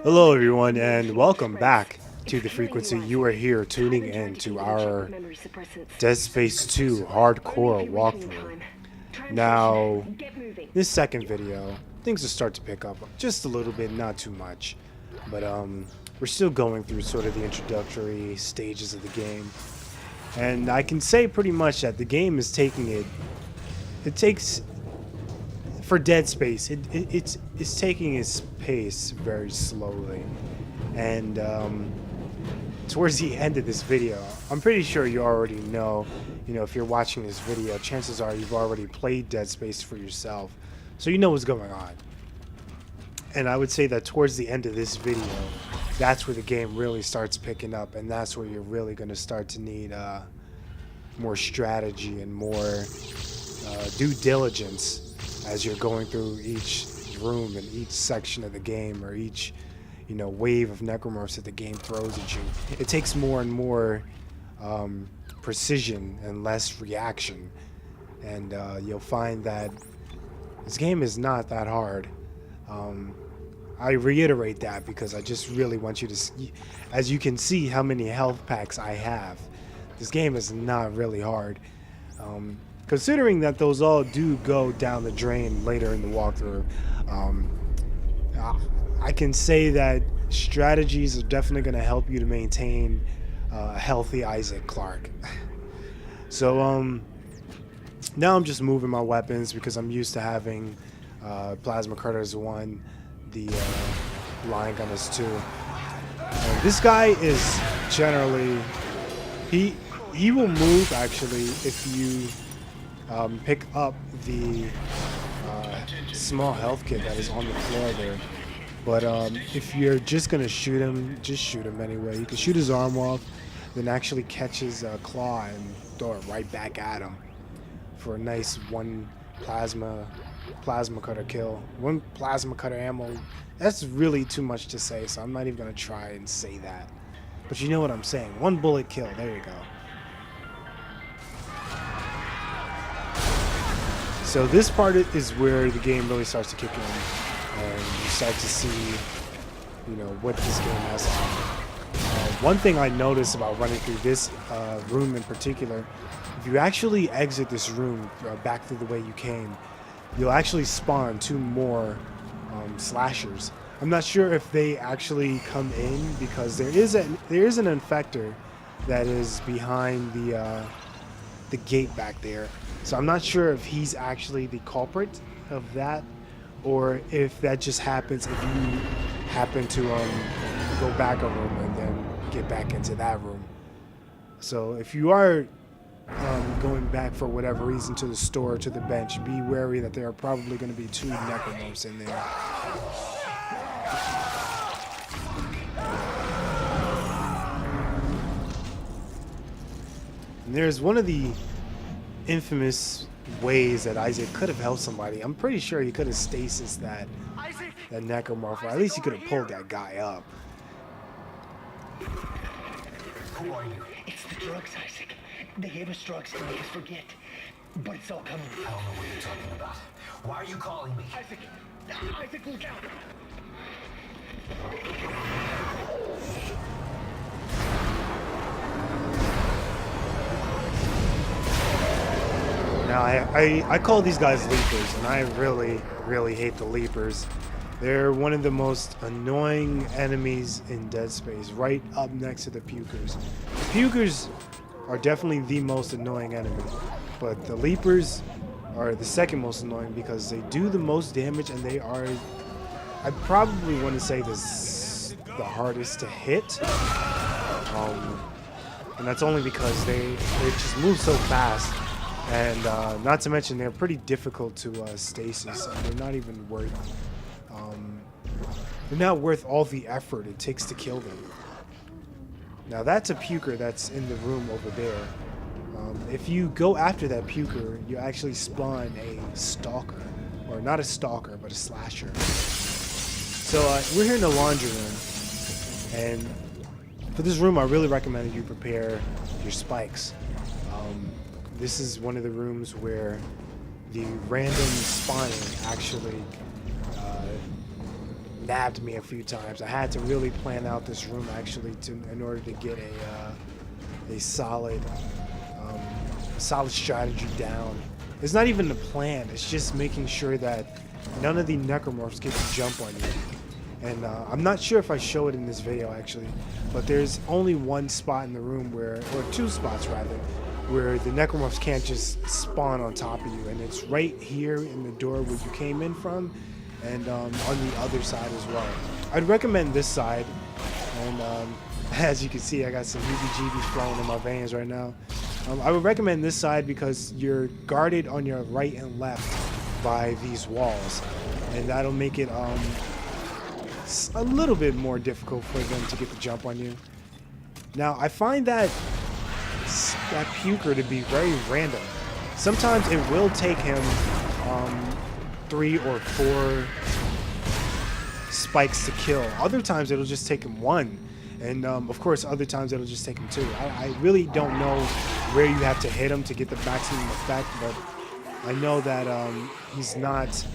Hello everyone and welcome back to the frequency. You are here tuning in to our Dead Space 2 hardcore walkthrough. Now, this second video, things will start to pick up just a little bit, not too much. But we're still going through sort of the introductory stages of the game. And I can say pretty much that the game is taking it takes, for Dead Space, it's taking its pace very slowly. And towards the end of this video, I'm pretty sure you already know, if you're watching this video, chances are you've already played Dead Space for yourself, so you know what's going on. And I would say that towards the end of this video, that's where the game really starts picking up, and that's where you're really going to start to need more strategy and more due diligence as you're going through each room and each section of the game, or each wave of necromorphs that the game throws at you. It takes more and more precision and less reaction, and you'll find that this game is not that hard. I reiterate that because I just really want you to see, as you can see how many health packs I have. This game is not really hard, considering that those all do go down the drain later in the walkthrough. I can say that strategies are definitely going to help you to maintain a healthy Isaac Clarke. So now I'm just moving my weapons because I'm used to having plasma cutters 1, the line gun is 2. This guy is generally, he will move actually if you pick up the small health kit that is on the floor there. But if you're just gonna shoot him, just shoot him anyway. You can shoot his arm off, then actually catch his claw and throw it right back at him for a nice one plasma cutter kill. 1 plasma cutter ammo. That's really too much to say, so I'm not even gonna try and say that. But you know what I'm saying. 1 bullet kill. There you go. So this part is where the game really starts to kick in, and you start to see, what this game has to offer. One thing I noticed about running through this room in particular, if you actually exit this room back through the way you came, you'll actually spawn 2 more slashers. I'm not sure if they actually come in because there is an infector that is behind the gate back there. So I'm not sure if he's actually the culprit of that, or if that just happens if you happen to go back a room and then get back into that room. So if you are going back for whatever reason to the store, to the bench, be wary that there are probably going to be 2 necromorphs in there. And there's one of the infamous ways that Isaac could have helped somebody. I'm pretty sure he could have stasis that necromorph, or at least he could have pulled that guy up. Who are you? It's the drugs, Isaac. They gave us drugs to make us forget. But it's all coming. I don't know what you're talking about. Why are you calling me? Isaac, look out! Now, I call these guys leapers, and I really, really hate the leapers. They're one of the most annoying enemies in Dead Space, right up next to the pukers. The pukers are definitely the most annoying enemy, but the leapers are the second most annoying because they do the most damage, and they are, I probably want to say, the hardest to hit. And that's only because they just move so fast. And not to mention, they're pretty difficult to stasis, and they're not even worth all the effort it takes to kill them. Now that's a puker that's in the room over there. If you go after that puker, you actually spawn a stalker, or not a stalker, but a slasher. So we're here in the laundry room, and for this room, I really recommend that you prepare your spikes. This is one of the rooms where the random spawning actually nabbed me a few times. I had to really plan out this room actually in order to get a solid strategy down. It's not even the plan. It's just making sure that none of the necromorphs get to jump on you. And I'm not sure if I show it in this video actually, but there's only one spot in the room where, or two spots rather, where the necromorphs can't just spawn on top of you, and it's right here in the door where you came in from, and on the other side as well. I'd recommend this side, and as you can see, I got some heebie-jeebies flowing in my veins right now. I would recommend this side because you're guarded on your right and left by these walls, and that'll make it a little bit more difficult for them to get the jump on you. Now, I find that puker to be very random. Sometimes it will take him 3 or 4 spikes to kill. Other times it'll just take him 1. And of course, other times it'll just take him 2. I really don't know where you have to hit him to get the maximum effect, but I know that he's not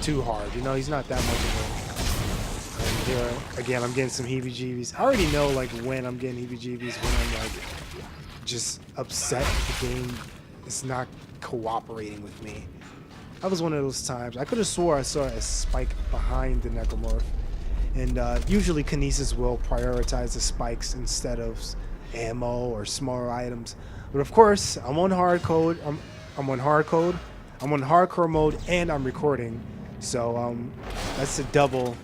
too hard. You know, he's not that much of a. And here again, I'm getting some heebie-jeebies. I already know like when I'm getting heebie-jeebies, when I'm like just upset the game is not cooperating with me. That was one of those times. I could have swore I saw a spike behind the necromorph. And usually Kinesis will prioritize the spikes instead of ammo or smaller items. But of course, I'm on hard code. I'm on hardcore mode, and I'm recording. So that's a double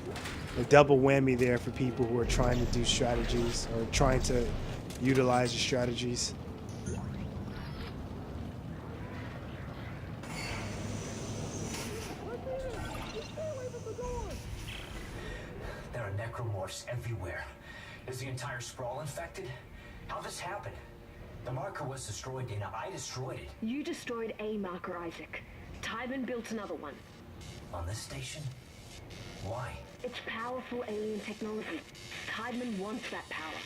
whammy there for people who are trying to do strategies or trying to utilize the strategies. There are necromorphs everywhere. Is the entire sprawl infected? How this happened? The marker was destroyed, Dana. I destroyed it. You destroyed a marker, Isaac. Tiedemann built another one. On this station? Why? It's powerful alien technology. Tiedemann wants that power.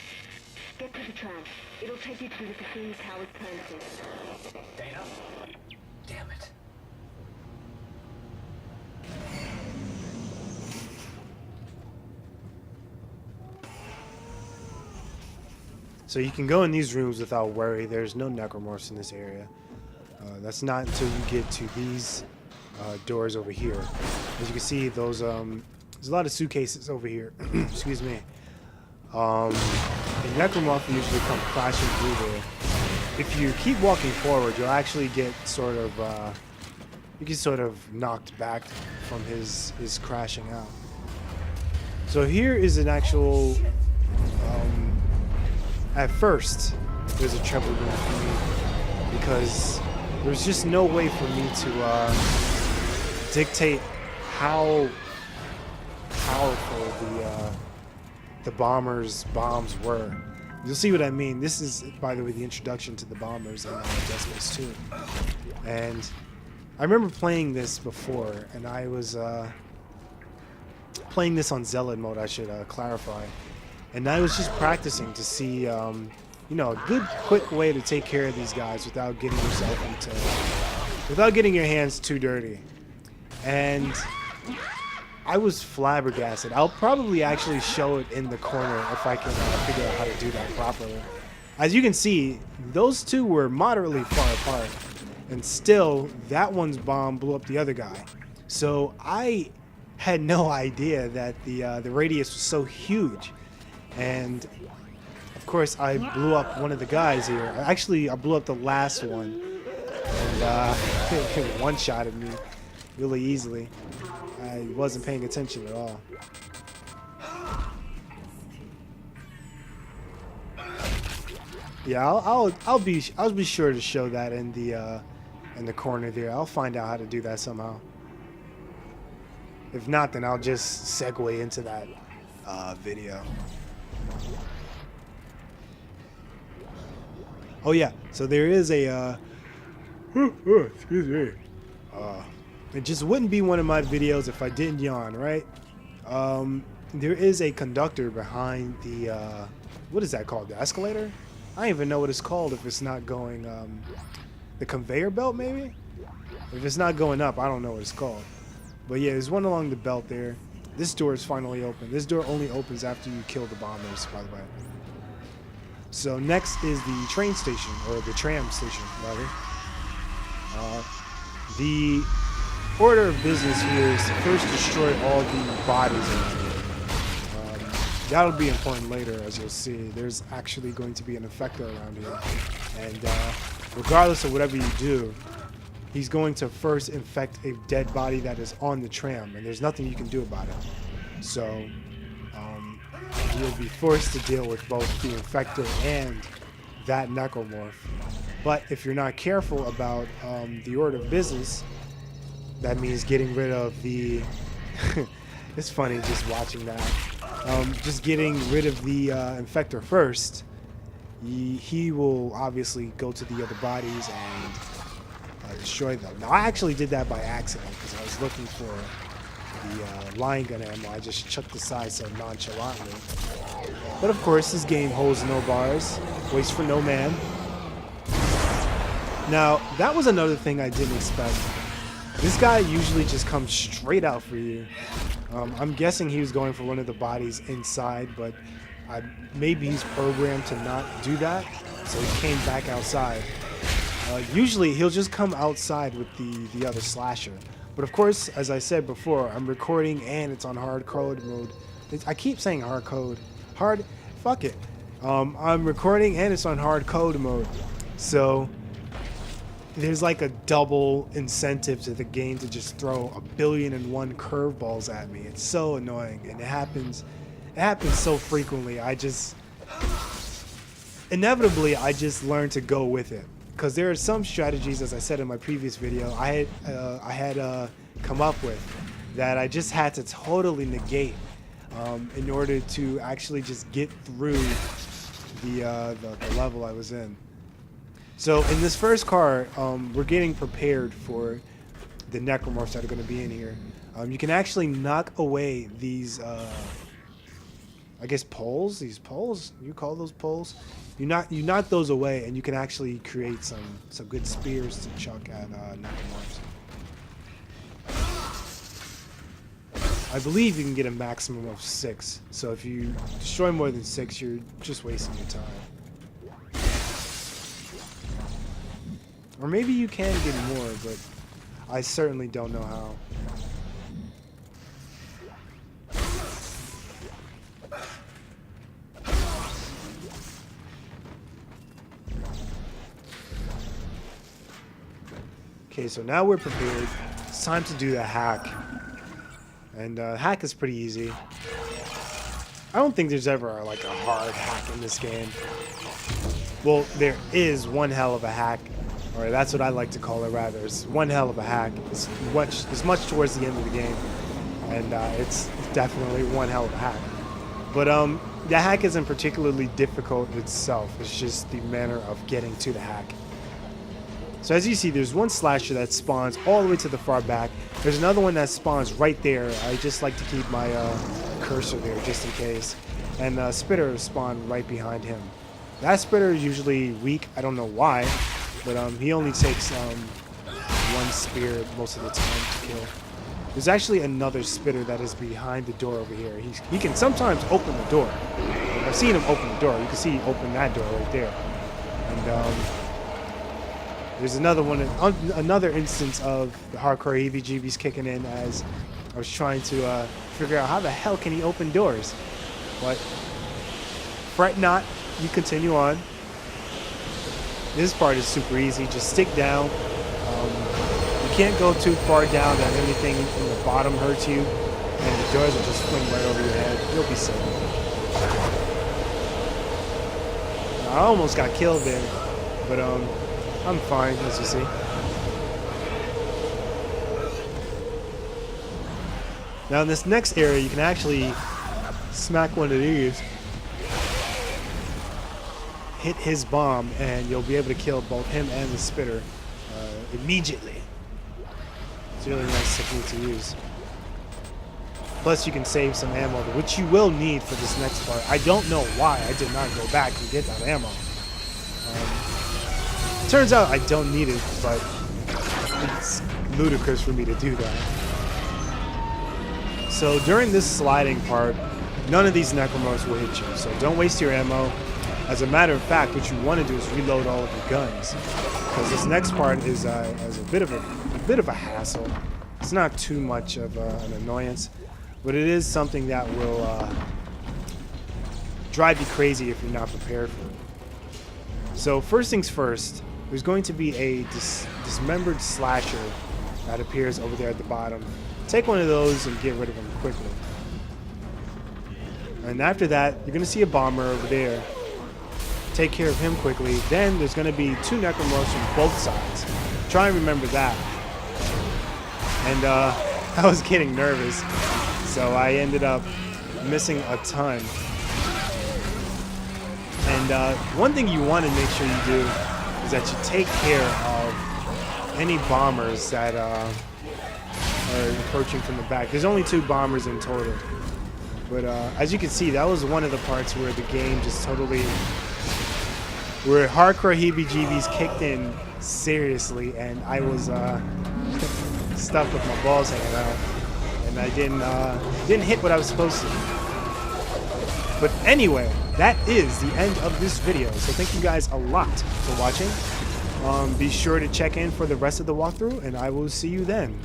Get to the tram. It'll take you to the Cassini Towers premises. Dana? Damn it. So you can go in these rooms without worry. There's no necromorphs in this area. That's not until you get to these doors over here. As you can see, those there's a lot of suitcases over here. Excuse me. The necromorph usually come crashing through there. If you keep walking forward, you'll actually get sort of you get sort of knocked back from his crashing out. So here is an actual. At first, there's a trouble room for me because there's just no way for me to dictate how powerful the bombers' bombs were. You'll see what I mean. This is, by the way, the introduction to the bombers in Dead Space 2. And I remember playing this before, and I was playing this on Zealot mode, I should clarify. And I was just practicing to see, you know, a good, quick way to take care of these guys without getting yourself without getting your hands too dirty. And I was flabbergasted. I'll probably actually show it in the corner if I can figure out how to do that properly. As you can see, those two were moderately far apart, and still, that one's bomb blew up the other guy. So I had no idea that the radius was so huge. And of course, I blew up one of the guys here. Actually, I blew up the last one, and it one-shotted me really easily. I wasn't paying attention at all. Yeah, I'll be sure to show that in the corner there. I'll find out how to do that somehow. If not, then I'll just segue into that video. Oh yeah, so there is a excuse me. It just wouldn't be one of my videos if I didn't yawn, right? There is a conductor behind the what is that called? The escalator? I don't even know what it's called if it's not going the conveyor belt maybe? If it's not going up, I don't know what it's called. But yeah, there's one along the belt there. This door is finally open. This door only opens after you kill the bombers, by the way. So next is the train station, or the tram station, rather. The order of business here is to first destroy all the bodies around here. That'll be important later, as you'll see. There's actually going to be an infector around here. And regardless of whatever you do, he's going to first infect a dead body that is on the tram, and there's nothing you can do about it. So you'll be forced to deal with both the infector and that necromorph. But if you're not careful about the order of business, that means getting rid of the... It's funny just watching that. Just getting rid of the infector first. He will obviously go to the other bodies and destroy them. Now, I actually did that by accident because I was looking for the line gun ammo. I just chucked aside so nonchalantly. But of course, this game holds no bars, waits for no man. Now, that was another thing I didn't expect. This guy usually just comes straight out for you. I'm guessing he was going for one of the bodies inside, but maybe he's programmed to not do that, so he came back outside. Usually he'll just come outside with the other slasher. But of course, as I said before, I'm recording and it's on hard code mode. I keep saying hard code. Fuck it. I'm recording and it's on hard code mode. So there's like a double incentive to the game to just throw 1,000,000,001 curveballs at me. It's so annoying, and it happens so frequently. Inevitably I just learn to go with it, because there are some strategies, as I said in my previous video, I had come up with that I just had to totally negate in order to actually just get through the level I was in. So in this first car, we're getting prepared for the necromorphs that are going to be in here. You can actually knock away these, I guess poles. These poles, you call those poles? You knock those away, and you can actually create some good spears to chuck at necromorphs. I believe you can get a maximum of 6. So if you destroy more than 6, you're just wasting your time. Or maybe you can get more, but I certainly don't know how. Okay, so now we're prepared. It's time to do the hack. And hack is pretty easy. I don't think there's ever like a hard hack in this game. Well, there is one hell of a hack. Or that's what I like to call it, rather. It's one hell of a hack. It's much towards the end of the game, and it's definitely one hell of a hack. But the hack isn't particularly difficult itself. It's just the manner of getting to the hack. So as you see, there's one slasher that spawns all the way to the far back. There's another one that spawns right there. I just like to keep my cursor there just in case. And Spitter spawn right behind him. That Spitter is usually weak. I don't know why. But he only takes one spear most of the time to kill. There's actually another Spitter that is behind the door over here. He can sometimes open the door. I've seen him open the door. You can see he opened that door right there. And there's another one, another instance of the hardcore heebie-jeebies kicking in as I was trying to figure out how the hell can he open doors. But fret not, you continue on. This part is super easy. Just stick down. You can't go too far down that anything in the bottom hurts you, and the doors will just fling right over your head. You'll be safe. I almost got killed there, but I'm fine, as you see. Now in this next area, you can actually smack one of these, hit his bomb, and you'll be able to kill both him and the Spitter immediately. It's a really nice technique to use. Plus you can save some ammo, which you will need for this next part. I don't know why I did not go back and get that ammo. Turns out I don't need it, but it's ludicrous for me to do that. So during this sliding part, none of these necromorphs will hit you, so don't waste your ammo. As a matter of fact, what you want to do is reload all of your guns, because this next part is a bit of a hassle. It's not too much of an annoyance, but it is something that will drive you crazy if you're not prepared for it. So first things first, there's going to be a dismembered slasher that appears over there at the bottom. Take one of those and get rid of him quickly. And after that, you're going to see a bomber over there. Take care of him quickly. Then there's going to be 2 necromorphs from both sides. Try and remember that. And I was getting nervous, so I ended up missing a ton. And one thing you want to make sure you do is that you take care of any bombers that are approaching from the back. There's only 2 bombers in total. But as you can see, that was one of the parts where the game just totally... where hardcore heebie-jeebies kicked in seriously, and I was stuck with my balls hanging out. And I didn't hit what I was supposed to. But anyway, that is the end of this video. So thank you guys a lot for watching. Be sure to check in for the rest of the walkthrough, and I will see you then.